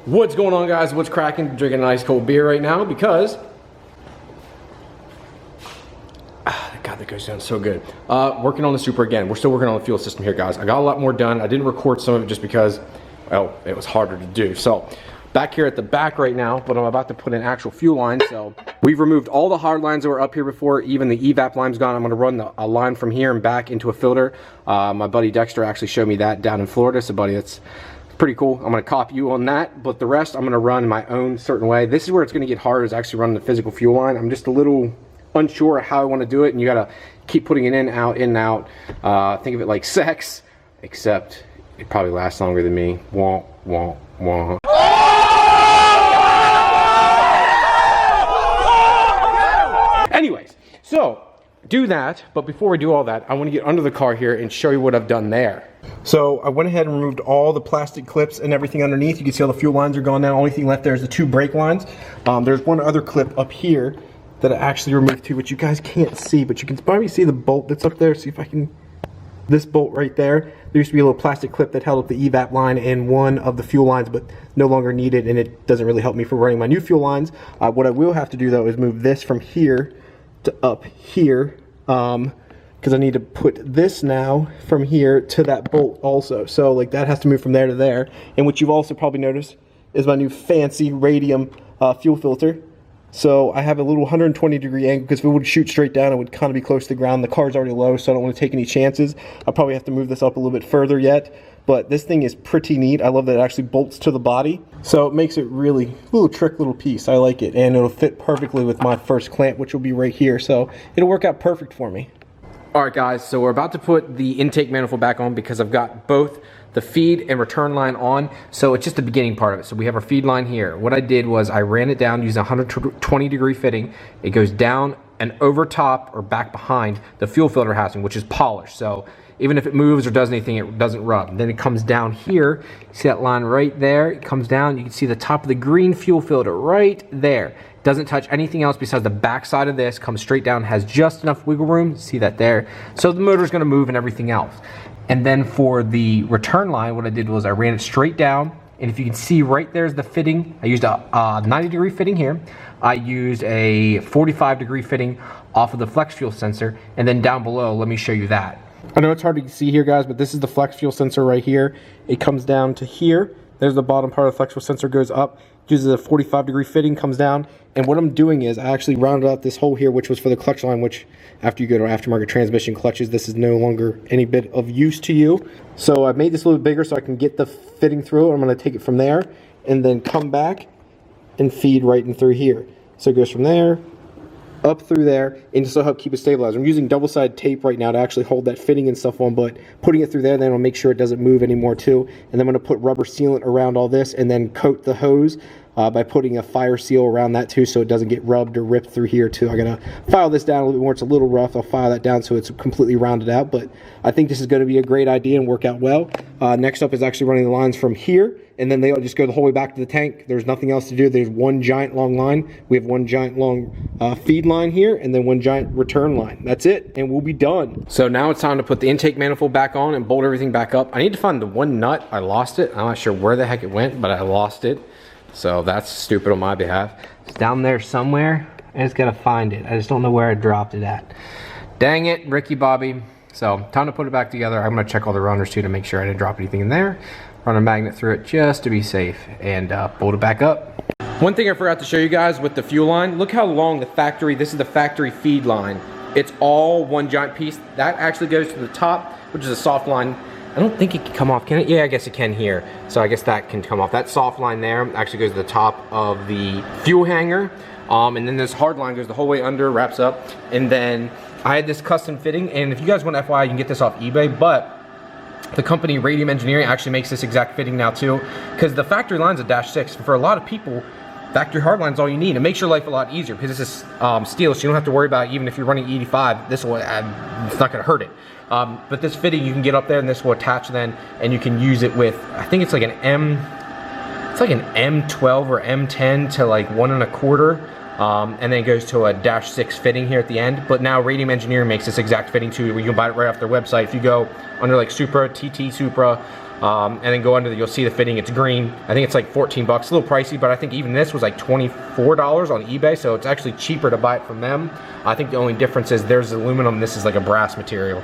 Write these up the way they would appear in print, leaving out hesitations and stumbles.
What's going on, guys? What's cracking? Drinking a nice cold beer right now because God, that goes down so good. Working on the Supra again. We're still working on the fuel system here, guys. I got a lot more done. I didn't record some of it just because, well, it was harder to do. So back here at the back right now, but I'm about to put in actual fuel line. So we've removed all the hard lines that were up here before. Even the evap line's gone. I'm going to run a line from here and back into a filter. My buddy Dexter actually showed me that down in Florida. So buddy, that's pretty cool. I'm going to copy you on that, but the rest I'm going to run in my own certain way. This is where it's going to get hard, is actually running the physical fuel line. I'm just a little unsure how I want to do it, and you got to keep putting it in, out, in, out. Think of it like sex, except it probably lasts longer than me. Wah, wah, wah. Anyways, so do that, but before we do all that, I want to get under the car here and show you what I've done there. So I went ahead and removed all the plastic clips and everything underneath. You can see all the fuel lines are gone now. Only thing left there is the 2 brake lines. There's one other clip up here that I actually removed too, which you guys can't see, but you can probably see the bolt that's up there. See if I can, this bolt right there. There used to be a little plastic clip that held up the evap line and one of the fuel lines, but no longer needed, and it doesn't really help me for running my new fuel lines. What I will have to do though is move this from here to up here, because I need to put this now from here to that bolt also. So like that has to move from there to there. And what you've also probably noticed is my new fancy radium fuel filter. So I have a little 120-degree angle, because if it would shoot straight down, it would kind of be close to the ground. The car's already low, so I don't want to take any chances. I'll probably have to move this up a little bit further yet. But this thing is pretty neat. I love that it actually bolts to the body. So it makes it really a little piece. I like it. And it'll fit perfectly with my first clamp, which will be right here. So it'll work out perfect for me. Alright guys, so we're about to put the intake manifold back on because I've got both the feed and return line on. So it's just the beginning part of it. So we have our feed line here. What I did was I ran it down using a 120-degree fitting. It goes down and over top or back behind the fuel filter housing, which is polished. So even if it moves or does anything, it doesn't rub. And then it comes down here. You see that line right there? It comes down. You can see the top of the green fuel filter right there. Doesn't touch anything else besides the back side of this. Comes straight down, has just enough wiggle room. See that there? So the motor's gonna move and everything else. And then for the return line, what I did was I ran it straight down. And if you can see right there's the fitting. I used a 90-degree fitting here. I used a 45-degree fitting off of the flex fuel sensor. And then down below, let me show you that. I know it's hard to see here, guys, but this is the flex fuel sensor right here. It comes down to here. There's the bottom part of the flex fuel sensor, goes up, uses a 45-degree fitting, comes down. And what I'm doing is I actually rounded out this hole here, which was for the clutch line, which after you go to aftermarket transmission clutches, this is no longer any bit of use to you. So I made this a little bit bigger so I can get the fitting through. I'm going to take it from there and then come back and feed right in through here. So it goes from there, up through there, and just to help keep it stabilized. I'm using double-sided tape right now to actually hold that fitting and stuff on, but putting it through there, then I'll make sure it doesn't move anymore too. And then I'm going to put rubber sealant around all this and then coat the hose by putting a fire seal around that too, so it doesn't get rubbed or ripped through here too. I'm going to file this down a little bit more. It's a little rough. I'll file that down so it's completely rounded out, but I think this is going to be a great idea and work out well. Next up is actually running the lines from here, and then they'll just go the whole way back to the tank. There's nothing else to do. There's one giant long line. We have one giant long feed line here, and then one giant return line. That's it, and we'll be done. So now it's time to put the intake manifold back on and bolt everything back up. I need to find the one nut. I lost it. I'm not sure where the heck it went, but I lost it. So that's stupid on my behalf. It's down there somewhere. I just gotta find it. I just don't know where I dropped it at. Dang it, Ricky Bobby. So time to put it back together. I'm gonna check all the runners too to make sure I didn't drop anything in there. Run a magnet through it just to be safe and bolt it back up. One thing I forgot to show you guys with the fuel line, look how long the factory, this is the factory feed line. It's all one giant piece. That actually goes to the top, which is a soft line. I don't think it can come off, can it? Yeah, I guess it can here. So I guess that can come off. That soft line there actually goes to the top of the fuel hanger. And then this hard line goes the whole way under, wraps up. And then I had this custom fitting, and if you guys want FYI, you can get this off eBay, but the company Radium Engineering actually makes this exact fitting now too, because the factory line's a -6. For a lot of people, factory hard line's all you need. It makes your life a lot easier because this is steel, so you don't have to worry about it. Even if you're running 85, this will, it's not gonna hurt it. But this fitting, you can get up there and this will attach then, and you can use it with, I think it's like an M12 or M10 to like 1 1/4. And then it goes to a -6 fitting here at the end. But now Radium Engineering makes this exact fitting too, where you can buy it right off their website. If you go under like Supra, TT Supra, And then go under, you'll see the fitting, it's green. I think it's like 14 bucks, a little pricey, but I think even this was like $24 on eBay, so it's actually cheaper to buy it from them. I think the only difference is there's aluminum, this is like a brass material.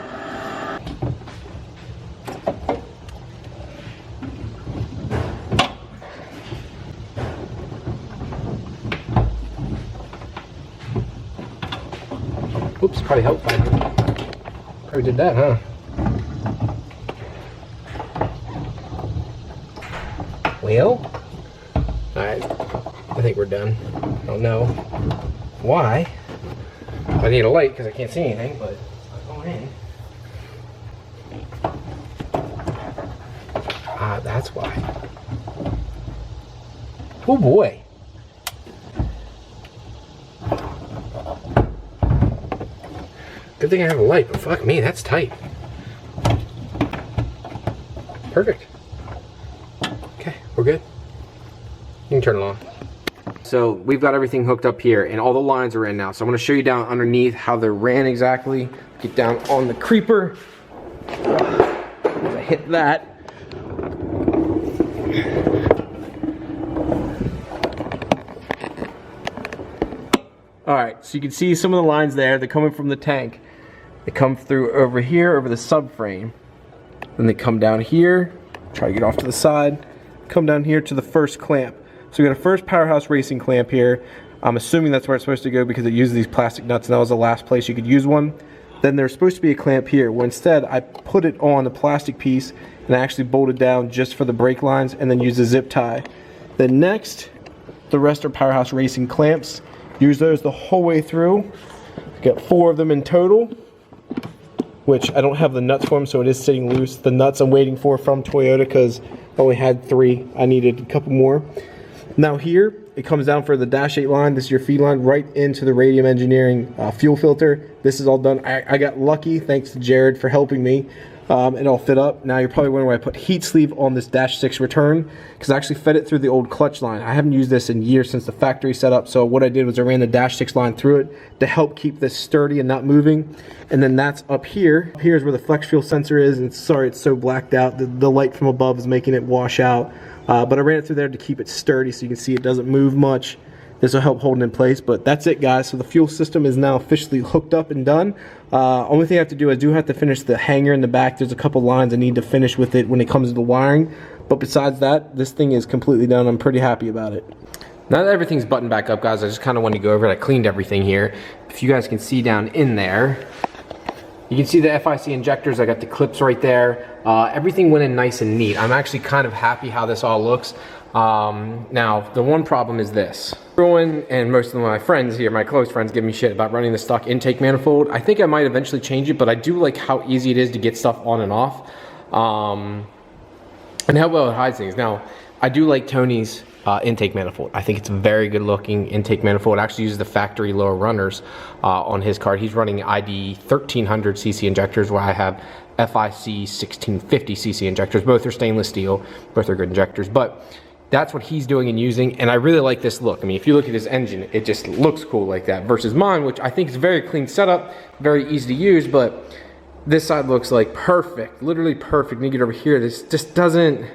Oops, probably helped find it. Probably did that, huh? Well, alright, I think we're done. I don't know why. I need a light because I can't see anything, but it's not going in. Ah, that's why. Oh boy. Good thing I have a light, but fuck me, that's tight. Perfect. Okay, we're good. You can turn it on. So we've got everything hooked up here and all the lines are in now. So I'm gonna show you down underneath how they're ran exactly. Get down on the creeper. I hit that. All right, so you can see some of the lines there. They're coming from the tank. They come through over here, over the subframe. Then they come down here, try to get off to the side, come down here to the first clamp. So we got a first Powerhouse Racing clamp here. I'm assuming that's where it's supposed to go because it uses these plastic nuts and that was the last place you could use one. Then there's supposed to be a clamp here, where instead I put it on the plastic piece and I actually bolted down just for the brake lines and then use a zip tie. Then next, the rest are Powerhouse Racing clamps. Use those the whole way through. Got 4 of them in total, which I don't have the nuts for them, so it is sitting loose. The nuts I'm waiting for from Toyota because I only had 3. I needed a couple more. Now here, it comes down for the Dash 8 line. This is your feed line right into the Radium Engineering fuel filter. This is all done. I got lucky, thanks to Jared for helping me. It all fit up. Now you're probably wondering why I put heat sleeve on this Dash 6 return, because I actually fed it through the old clutch line. I haven't used this in years since the factory setup, so what I did was I ran the Dash 6 line through it to help keep this sturdy and not moving. And then that's up here. Here's where the flex fuel sensor is, and sorry it's so blacked out. The light from above is making it wash out. But I ran it through there to keep it sturdy so you can see it doesn't move much. This will help hold it in place, but that's it guys. So the fuel system is now officially hooked up and done. Only thing I have to do, I do have to finish the hanger in the back. There's a couple lines I need to finish with it when it comes to the wiring. But besides that, this thing is completely done. I'm pretty happy about it. Now that everything's buttoned back up guys, I just kind of wanted to go over it. I cleaned everything here. If you guys can see down in there, you can see the FIC injectors. I got the clips right there. Everything went in nice and neat. I'm actually kind of happy how this all looks. Now, the one problem is this. Everyone and most of my friends here, my close friends, give me shit about running the stock intake manifold. I think I might eventually change it, but I do like how easy it is to get stuff on and off. And how well it hides things. Now, I do like Tony's intake manifold. I think it's a very good looking intake manifold. It actually uses the factory lower runners on his card. He's running ID 1300 cc injectors, where I have FIC 1650 cc injectors. Both are stainless steel, both are good injectors, but that's what he's doing and using, and I really like this look. I mean, if you look at his engine, it just looks cool like that, versus mine, which I think is a very clean setup, very easy to use, but this side looks like perfect, literally perfect. And you get over here, this just doesn't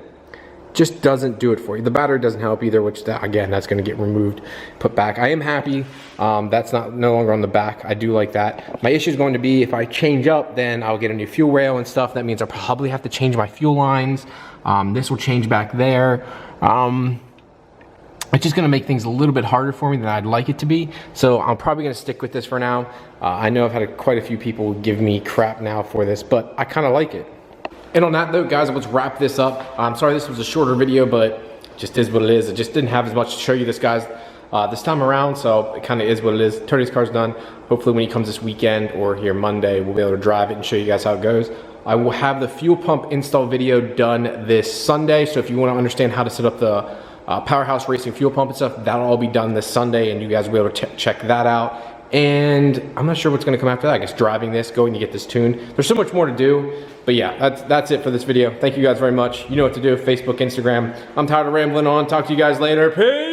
do it for you. The battery doesn't help either, which again, that's gonna get removed, put back. I am happy, that's no longer on the back. I do like that. My issue is going to be if I change up, then I'll get a new fuel rail and stuff. That means I'll probably have to change my fuel lines. This will change back there. It's just gonna make things a little bit harder for me than I'd like it to be. So I'm probably gonna stick with this for now. I know I've had quite a few people give me crap now for this, but I kinda like it. And on that note, guys, let's wrap this up. I'm sorry this was a shorter video, but it just is what it is. I just didn't have as much to show you this time around, so it kind of is what it is. Tony's car's done. Hopefully when he comes this weekend or here Monday, we'll be able to drive it and show you guys how it goes. I will have the fuel pump install video done this Sunday, so if you want to understand how to set up the Powerhouse Racing fuel pump and stuff, that'll all be done this Sunday, and you guys will be able to check that out. And I'm not sure what's going to come after that. I guess driving this, going to get this tuned. There's so much more to do, but yeah, that's it for this video. Thank you guys very much. You know what to do. Facebook, Instagram. I'm tired of rambling on. Talk to you guys later. Peace.